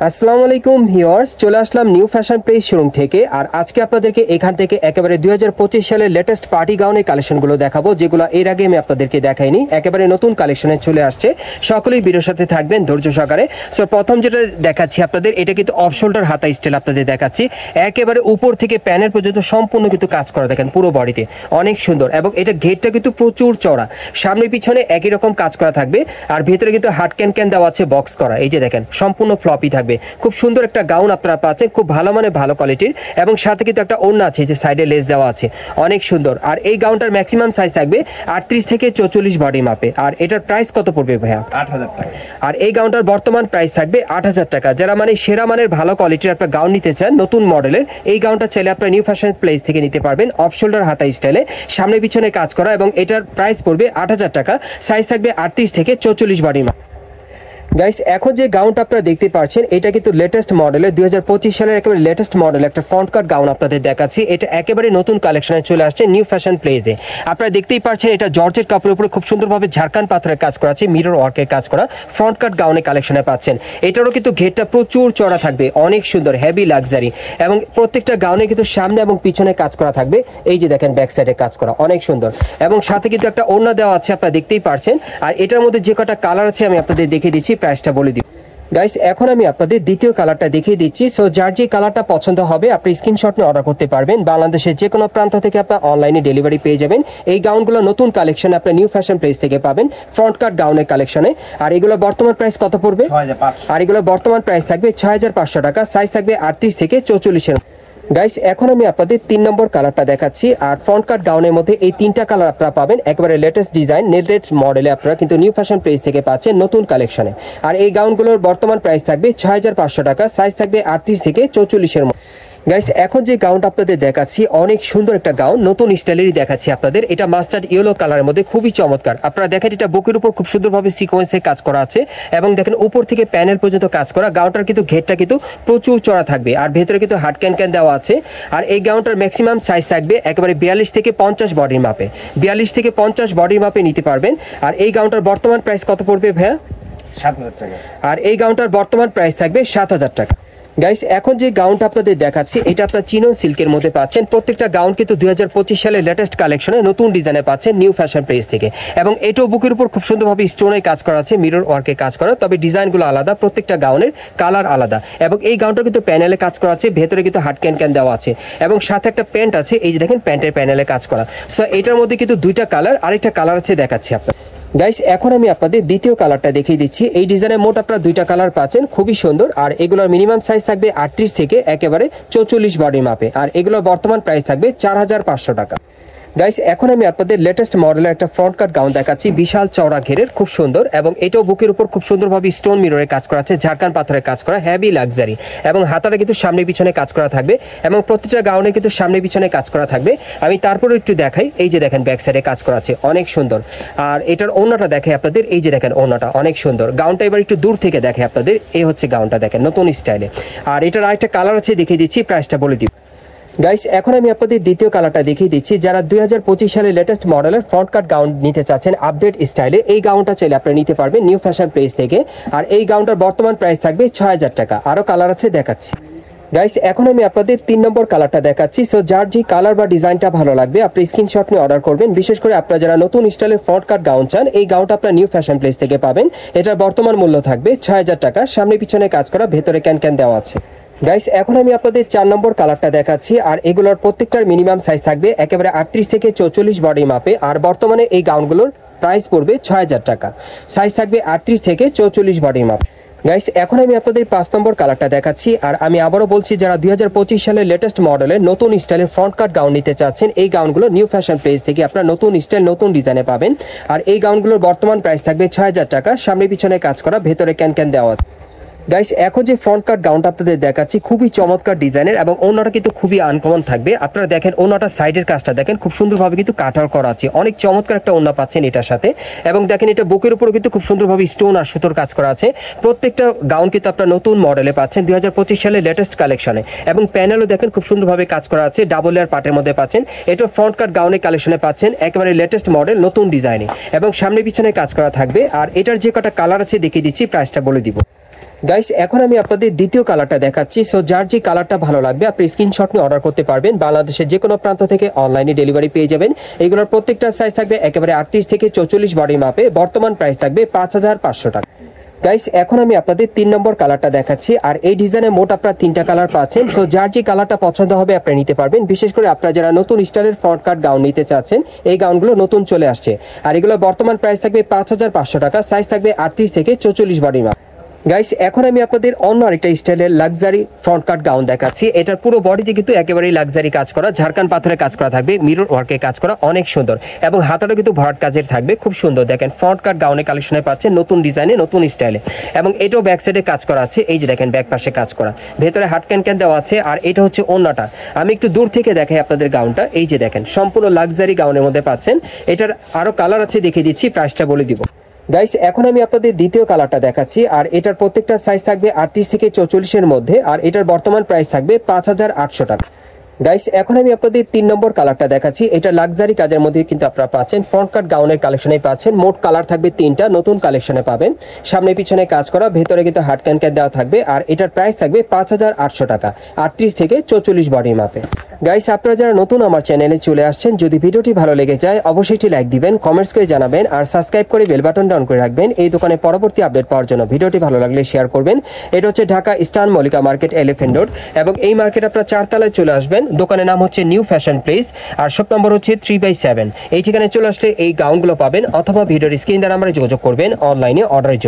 আসসালামু আলাইকুম ভিউয়ার্স, চলে আসলাম নিউ ফ্যাশন প্লেস শোরুম থেকে। আর আজকে আপনাদেরকে এখান থেকে একেবারে 2025 সালের লেটেস্ট পার্টি গাউনের কালেকশনগুলো দেখাবো, যেগুলো এর আগে আমি আপনাদেরকে দেখাইনি। একেবারে নতুন কালেকশনে চলে আসছে, সকলেই ভিডিওর সাথে থাকবেন ধৈর্য সহকারে। সো প্রথম যেটা দেখাচ্ছি আপনাদের, এটা কিন্তু অফ শোল্ডার হাতা স্টাইল আপনাদের দেখাচ্ছি। একেবারে উপর থেকে প্যানেল পর্যন্ত সম্পূর্ণ কিন্তু কাজ করা, দেখেন পুরো বডিতে অনেক সুন্দর। এবং এটা ঘেরটা কিন্তু প্রচুর চওড়া, সামনে পিছনে একই রকম কাজ করা থাকবে। আর ভেতরে কিন্তু হাট ক্যান দেওয়া আছে, বক্স করা। এই যে দেখেন সম্পূর্ণ ফ্লপি থাকবে। খুব সুন্দর একটা গাউন আপনারা পাচ্ছেন, খুব ভালো মানে ভালো কোয়ালিটির। এবং সাথে কিন্তু একটা ওড়না আছে, যে সাইডে লেস দেওয়া আছে, অনেক সুন্দর। আর এই গাউনটার ম্যাক্সিমাম সাইজ থাকবে 38 থেকে 44 বডি মাপে। আর এটার প্রাইস কত পড়বে ভাইয়া? 8000 টাকা। আর এই গাউনটার বর্তমান প্রাইস থাকবে 8000 টাকা। যারা মানে সেরা মানের ভালো কোয়ালিটির একটা গাউন নিতে চান নতুন মডেলের, এই গাউনটা চাইলে আপনারা নিউ ফ্যাশন প্লেস থেকে নিতে পারবেন। অফ শোল্ডার হাতা স্টাইলে, সামনে পিছনে কাজ করা। এবং এটার প্রাইস পড়বে 8000 টাকা। সাইজ থাকবে 38 থেকে 44 বডি মাপে। গাইস, এখন যে গাউনটা আপনারা দেখতে পাচ্ছেন, এটা কিন্তু লেটেস্ট মডেলের 2025 সালের একেবারে লেটেস্ট মডেল একটা ফ্রন্ট কাট গাউন আপনাদের দেখাচ্ছি। এটা একেবারে নতুন কালেকশনে চলে আসছে নিউ ফ্যাশন প্লেসে। আপনারা দেখতেই পাচ্ছেন, এটা জর্জেট কাপড়ের উপরে খুব সুন্দরভাবে ঝাড়খান পাথরের কাজ করা আছে, মিরর ওয়ার্কের কাজ করা ফ্রন্ট কাট গাউনের কালেকশনে পাচ্ছেন। এটারও কিন্তু ঘেরটা প্রচুর চড়া থাকবে, অনেক সুন্দর হেভি লাক্সারি। এবং প্রত্যেকটা গাউনে কিন্তু সামনে এবং পিছনে কাজ করা থাকবে। এই যে দেখেন ব্যাক সাইডে কাজ করা, অনেক সুন্দর। এবং সাথে কিন্তু একটা ওড়না দেওয়া আছে, আপনারা দেখতেই পাচ্ছেন। আর এটার মধ্যে যে কটা কালার আছে আমি আপনাদের দেখিয়ে দিচ্ছি, প্রাইসটা বলে দিই। গাইস, এখন আমি আপনাদের দ্বিতীয় কালারটা দেখিয়ে দিচ্ছি। সো যার যে কালারটা পছন্দ হবে আপনি স্ক্রিনশট নিয়ে অর্ডার করতে পারবেন। বাংলাদেশের যে কোনো প্রান্ত থেকে আপনার অনলাইনে ডেলিভারি পেয়ে যাবেন। এই গাউনগুলো নতুন কালেকশন আপনার নিউ ফ্যাশন প্লেস থেকে পাবেন, ফ্রন্ট কাট গাউনের কালেকশনে। আর এগুলো বর্তমান প্রাইস কত পড়বে? 6500। আর এগুলো বর্তমান প্রাইস থাকবে 6500 টাকা। সাইজ থাকবে 38 থেকে 44-এর। গাইস, এখন আমি আপনাদের 3 নম্বর কালারটা দেখাচ্ছি। আর ফ্রন্ট কাট গাউনের মধ্যে এই 3টা কালার আপনারা পাবেন একেবারে লেটেস্ট ডিজাইন, লেটেস্ট মডেলে আপনারা কিন্তু নিউ ফ্যাশন প্লেস থেকে পাচ্ছেন নতুন কালেকশনে। আর এই গাউনগুলোর বর্তমান প্রাইস থাকবে 6500 টাকা। সাইজ থাকবে 38 থেকে 44-এর মধ্যে। গাইস, এখন যে গাউনটা আপনাদের দেখাচ্ছি, অনেক সুন্দর একটা গাউন, নতুন স্টাইলেরই দেখাচ্ছি আপনাদের। এটা মাস্টার্ড ইয়েলো কালারের মধ্যে, খুবই চমৎকার। আপনারা দেখেন এটা বুকের উপর খুব সুন্দরভাবে সিকোয়েন্সে কাজ করা আছে। এবং দেখেন উপর থেকে প্যানেল পর্যন্ত কাজ করা। গাউনটার কিন্তু ঘেরটা কিন্তু প্রচুর চড়া থাকবে। আর ভেতরে কিন্তু হাট ক্যান দেওয়া আছে। আর এই গাউনটার ম্যাক্সিমাম সাইজ থাকবে একেবারে 42 থেকে 50 বডির মাপে। 42 থেকে 50 বডির মাপে নিতে পারবেন। আর এই গাউনটার বর্তমান প্রাইস কত পড়বে ভাইয়া? 7000 টাকা। আর এই গাউনটার বর্তমান প্রাইস থাকবে 7000 টাকা। গাইস, এখন যে গাউনটা আপনাদের দেখাচ্ছি, এটা আপনার চিনো সিল্কের মধ্যে পাচ্ছেন। প্রত্যেকটা গাউন কিন্তু 2025 সালের লেটেস্ট কালেকশনে নতুন ডিজাইনে পাচ্ছেন নিউ ফ্যাশন প্লেস থেকে। এবং এটাও বুকের উপর খুব সুন্দরভাবে স্টোনের কাজ করা আছে, মিরর ওয়ার্কে কাজ করা। তবে ডিজাইনগুলো আলাদা, প্রত্যেকটা গাউনের কালার আলাদা। এবং এই গাউনটা কিন্তু প্যানেলে কাজ করা আছে, ভেতরে কিন্তু হাট ক্যান দেওয়া আছে। এবং সাথে একটা প্যান্ট আছে, এই যে দেখেন প্যান্টের প্যানেলে কাজ করা। সো এটার মধ্যে কিন্তু 2টা কালার, আরেকটা কালার আছে দেখাচ্ছি আপনার। গাইস, এখন আমি আপনাদের দ্বিতীয় কালারটা দেখিয়ে দিচ্ছি। এই ডিজাইনের মোট আপনারা 2টা কালার পাচ্ছেন, খুবই সুন্দর। আর এগুলোর মিনিমাম সাইজ থাকবে 38 থেকে একেবারে 44 বডি মাপে। আর এগুলোর বর্তমান প্রাইস থাকবে 4500 টাকা। গাইস, এখন আমি আপনাদের লেটেস্ট মডেলের একটা ফ্রন্ট কাট গাউন দেখাচ্ছি, বিশাল চওড়া ঘেরের, খুব সুন্দর। এবং এটাও বুকের উপর খুব সুন্দরভাবে স্টোন মিররের কাজ করা আছে, ঝাড়খান পাথরের কাজ করা, হেভি লাক্সারি। এবং হাতাটা কিন্তু সামনে পিছনে কাজ করা থাকবে। এবং প্রত্যেকটা গাউনে কিন্তু সামনে পিছনে কাজ করা থাকবে। আমি তারপরে একটু দেখাই, এই যে দেখেন ব্যাক সাইডে কাজ করা আছে, অনেক সুন্দর। আর এটার ওড়নাটা দেখাই আপনাদের, এই যে দেখেন ওড়নাটা অনেক সুন্দর। গাউনটা এবার একটু দূর থেকে দেখে আপনাদের, এই হচ্ছে গাউনটা দেখেন নতুন স্টাইলে। আর এটার আরেকটা কালার আছে, দেখিয়ে দিচ্ছি, প্রাইসটা বলে দিব। গাইস, এখন আমি আপনাদের দ্বিতীয় কালারটা দেখিয়ে দিচ্ছি। যারা 2025 সালের লেটেস্ট মডেলের ফ্রন্ট কাট গাউন নিতে চাচ্ছেন আপডেট স্টাইলে, এই গাউনটা চাইলে আপনারা নিতে পারবেন নিউ ফ্যাশন প্লেস থেকে। আর এই গাউনটার বর্তমান প্রাইস থাকবে 6000 টাকা। আরও কালার আছে দেখাচ্ছি। গাইস, এখন আমি আপনাদের 3 নম্বর কালারটা দেখাচ্ছি। সো যার যে কালার বা ডিজাইনটা ভালো লাগবে আপনি স্ক্রিনশট নিয়ে অর্ডার করবেন। বিশেষ করে আপনারা যারা নতুন স্টাইলের ফ্রন্ট কাট গাউন চান, এই গাউনটা আপনারা নিউ ফ্যাশন প্লেস থেকে পাবেন। এটার বর্তমান মূল্য থাকবে 6000 টাকা। সামনে পিছনে কাজ করা, ভেতরে ক্যান দেওয়া আছে। গাইস, এখন আমি আপনাদের 4 নম্বর কালারটা দেখাচ্ছি। আর এগুলোর প্রত্যেকটার মিনিমাম সাইজ থাকবে একেবারে 38 থেকে 44 বডি মাপে। আর বর্তমানে এই গাউনগুলোর প্রাইস পড়বে 6000 টাকা। সাইজ থাকবে 38 থেকে 44 বডি মাপ। গাইস, এখন আমি আপনাদের 5 নম্বর কালারটা দেখাচ্ছি। আর আমি আবারও বলছি, যারা 2025 সালের লেটেস্ট মডেলের নতুন স্টাইলের ফ্রন্ট কাট গাউন নিতে চাচ্ছেন, এই গাউনগুলো নিউ ফ্যাশন প্লেস থেকে আপনারা নতুন স্টাইল নতুন ডিজাইনে পাবেন। আর এই গাউনগুলোর বর্তমান প্রাইস থাকবে 6000 টাকা। সামনে পিছনে কাজ করা, ভেতরে ক্যান দেওয়া আছে। গাইস, এখন যে ফ্রন্ট কাট গাউনটা আপনাদের দেখাচ্ছি, খুবই চমৎকার ডিজাইনের। এবং ওনাটা কিন্তু খুবই আনকমন থাকবে। আপনারা দেখেন ওনাটার সাইডের কাজটা দেখেন, খুব সুন্দরভাবে কিন্তু কাটার করা আছে, অনেক চমৎকার একটা ওনা পাচ্ছেন এটার সাথে। এবং দেখেন এটা বুকের উপরে কিন্তু খুব সুন্দরভাবে স্টোন আর সুতোর কাজ করা আছে। প্রত্যেকটা গাউন কিন্তু আপনারা নতুন মডেলে পাচ্ছেন 2025 সালের লেটেস্ট কালেকশনে। এবং প্যানেলও দেখেন খুব সুন্দরভাবে কাজ করা আছে, ডাবল লেয়ার পার্টের মধ্যে পাচ্ছেন। এটা ফ্রন্ট কাট গাউনের কালেকশনে পাচ্ছেন একেবারে লেটেস্ট মডেল, নতুন ডিজাইনে। এবং সামনে পিছনে কাজ করা থাকবে। আর এটার যে কটা কালার আছে দেখিয়ে দিচ্ছি, প্রাইসটা বলে দিব। গাইস এখন আমি আপনাদের দ্বিতীয় কালারটা দেখাচ্ছি। সো যার যে কালারটা ভালো লাগবে আপনি স্ক্রিনশট নিয়ে অর্ডার করতে পারবেন। বাংলাদেশের যে কোনো প্রান্ত থেকে অনলাইনে ডেলিভারি পেয়ে যাবেন। এগুলোর প্রত্যেকটা সাইজ থাকবে একেবারে 38 থেকে 44 বডি মাপে। বর্তমান প্রাইস থাকবে 5500 টাকা। গাইস এখন আমি আপনাদের 3 নম্বর কালারটা দেখাচ্ছি। আর এই ডিজাইনে মোট আপনারা 3টা কালার পাচ্ছেন। সো যার যে কালারটা পছন্দ হবে আপনি নিতে পারবেন। বিশেষ করে আপনারা যারা নতুন স্টাইলের ফ্রন্ট কাট গাউন নিতে চাচ্ছেন, এই গাউনগুলো নতুন চলে আসছে। আর এগুলো বর্তমান প্রাইস থাকবে 5500 টাকা। সাইজ থাকবে 38 থেকে 44 বডি মাপ। গাইস এখন আমি আপনাদের অন্য আরেকটা স্টাইলের লাক্সারি ফ্রন্ট কাট গাউন দেখাচ্ছি। এটার পুরো বডিতে কিন্তু একেবারেই লাক্সারি কাজ করা, ঝাড়খান পাথরে কাজ করা থাকবে, মিরর ওয়ার্কে কাজ করা, অনেক সুন্দর এবং হাতাটা কিন্তু ভরাট কাজের থাকবে, খুব সুন্দর। দেখেন ফ্রন্ট কাট গাউনের কালেকশনে পাচ্ছেন নতুন ডিজাইনে, নতুন স্টাইলে এবং এটাও ব্যাক সাইডে কাজ করা আছে। এই যে দেখেন ব্যাক পাশে কাজ করা, ভেতরে হাট ক্যান দেওয়া আছে। আর এটা হচ্ছে ওন্নাটা। আমি একটু দূর থেকে দেখাই আপনাদের গাউনটা। এই যে দেখেন সম্পূর্ণ লাক্সারি গাউনের মধ্যে পাচ্ছেন। এটার আরো কালার আছে, দেখিয়ে দিচ্ছি, প্রাইসটা বলে দিব। গাইস এখন আমি আপনাদের দ্বিতীয় কালারটা দেখাচ্ছি। আর এটার প্রত্যেকটা সাইজ থাকবে 38 থেকে 44 এর মধ্যে। আর এটার বর্তমান প্রাইস থাকবে 5800 টাকা। গাইস এখন আমি আপনাদের 3 নম্বর কালারটা দেখাচ্ছি। এটা লাক্সারি কাজের মধ্যে কিন্তু আপনারা পাচ্ছেন, ফ্রন্ট কাট গাউনের কালেকশনে পাচ্ছেন। মোট কালার থাকবে 3টা, নতুন কালেকশনে পাবেন। সামনে পিছনে কাজ করা, ভেতরে কিন্তু হাট ক্যান দেওয়া থাকবে। আর এটার প্রাইস থাকবে 5800 টাকা, 38 থেকে 44 বডি মাপে। গাইস আপনারা যারা নতুন আমার চ্যানেলে চলে আসছেন, যদি ভিডিওটি ভালো লেগে যায় অবশ্যই একটি লাইক দিবেন, কমেন্টস করে জানাবেন আর সাবস্ক্রাইব করে বেল বাটন ডাউন করে রাখবেন এই দোকানে পরবর্তী আপডেট পাওয়ার জন্য। ভিডিওটি ভালো লাগলে শেয়ার করবেন। এটা হচ্ছে Dhaka eastern Mallika market, elephant road এবং এই মার্কেট আপনারা 4 তলায় চলে আসবেন। দোকানের নাম হচ্ছে নিউ ফ্যাশন প্লেস আর শপ নম্বর হচ্ছে 3/7। এই ঠিকানায় চলে আসলে এই গাউনগুলো পাবেন অথবা ভিডিওর স্ক্রিন দ্বারা আমরা যোগাযোগ করবেন অনলাইনে অর্ডারের জন্য।